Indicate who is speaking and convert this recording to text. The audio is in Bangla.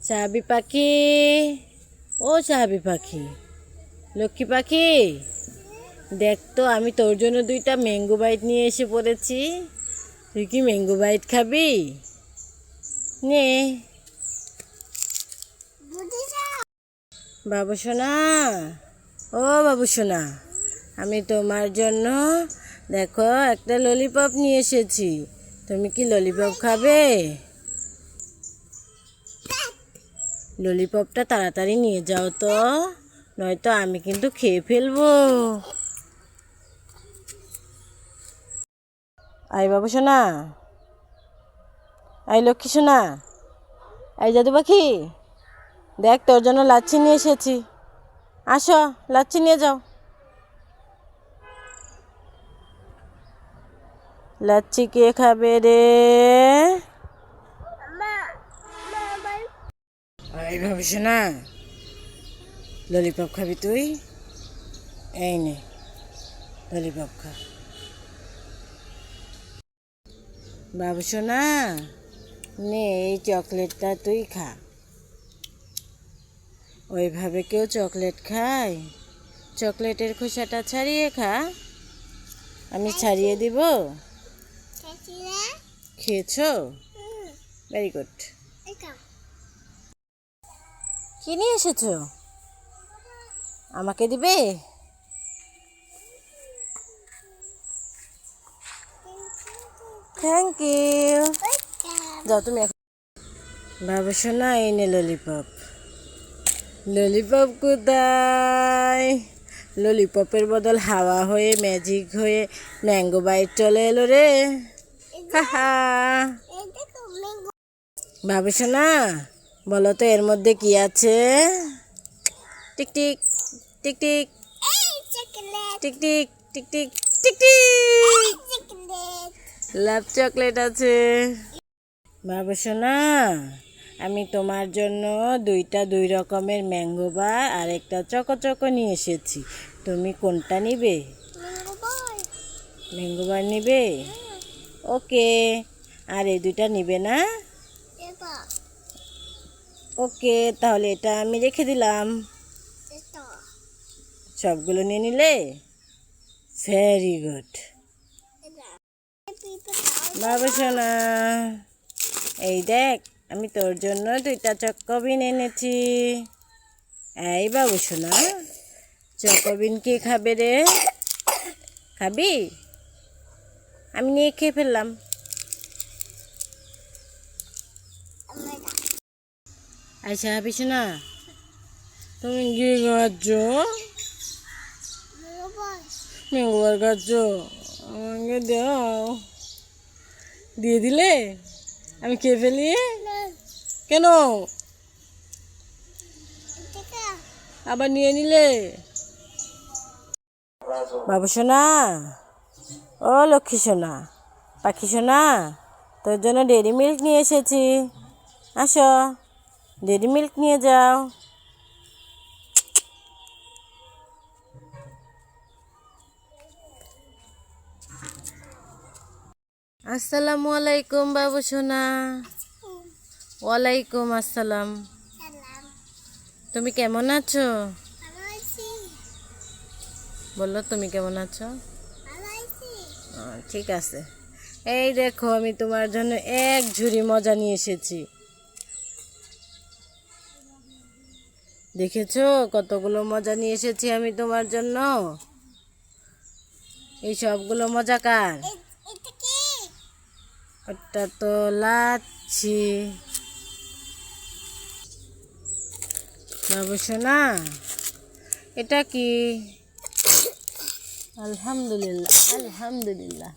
Speaker 1: চাবি পাখি, ও চাবি পাখি, লক্ষ্মী পাখি, দেখ তো আমি তোর জন্য দুইটা ম্যাঙ্গো বাইট নিয়ে এসে পড়েছি। তুই কি ম্যাঙ্গো বাইট খাবি? নে বাবু সোনা, ও বাবু সোনা, আমি তোমার জন্য দেখো একটা ললিপপ নিয়ে এসেছি। তুমি কি ললিপপ খাবে? ললিপপটা তাড়াতাড়ি নিয়ে যাও তো, নয়তো আমি কিন্তু খেয়ে ফেলবো। আই বাবু সোনা, আই লক্ষ্মী সোনা, আই জাদু পাখি, দেখ তোর জন্য লাচ্ছি নিয়ে এসেছি। আসো, লাচ্ছি নিয়ে যাও। লাচ্ছি কে খাবে রে? আই বাবু সোনা, ললিপপ খাবি তুই? এই নে ললিপপ খা। বাবু সোনা, নে এই চকলেটটা তুই খা। ওইভাবে কেউ চকলেট খায়? চকলেটের খোসাটা ছাড়িয়ে খা। আমি ছাড়িয়ে দিব। খেয়েছো? Very good. কি নিয়ে এসেছো? আমাকে দিবে? Thank you. যাও তুমি এখন। বাবু সোনা, এই নে ললিপপ। ললিপপ কোথায়? ললিপপের বদল হাওয়া হয়ে ম্যাজিক হয়ে ম্যাঙ্গো বাইট চলে এলো রে। হাহা। বাবু সোনা, বলো তো এর মধ্যে কি আছে? টিকটিক টিকটিক টিকটিক টিকটিক টিকটিক, লাভ চকলেট আছে। বাবু সোনা, আমি তোমার জন্য দুই রকমের ম্যাঙ্গো বার আর একটা চকো নিয়ে এসেছি। তুমি কোনটা নিবে? ম্যাঙ্গো বার নিবে? ওকে। আর এই দুইটা নিবে না? ওকে, তাহলে এটা আমি রেখে দিলাম। সবগুলো নিয়ে নিলে? Very good. বাবু সোনা, এই দেখ আমি তোর জন্য দুইটা চকোবিন এনেছি। এই বাবু সোনা, চকোবিন কে খাবে রে? খাবি? আমি নিয়ে খেয়ে ফেললাম। আচ্ছা হাবি সোনা, তুমি কি খাচ্ছ? ম্যাঙ্গো বার খাচ্ছ? আমাকে দাও। দিয়ে দিলে আমি খেয়ে ফেলি? কেন? আবার নিয়ে নিলে? বাবু সোনা, ও লক্ষ্মী সোনা, পাখি সোনা, তোর জন্য ডেয়ারি মিল্ক নিয়ে এসেছি। আসো, ডেয়ারি মিল্ক নিয়ে যাও। আসসালামু আলাইকুম বাবু সোনা। ওয়ালাইকুম আসসালাম। তুমি কেমন আছো? বললো তুমি কেমন আছো? ঠিক আছে। এই দেখো আমি তোমার জন্য এক ঝুড়ি মজা নিয়ে এসেছি। দেখেছো কতগুলো মজা নিয়ে এসেছি আমি তোমার জন্য? এই সবগুলো মজা কার? ওটা তো লাচ্ছি। বাবু সোনা, এটা কি? আলহামদুলিল্লাহ আলহামদুলিল্লাহ।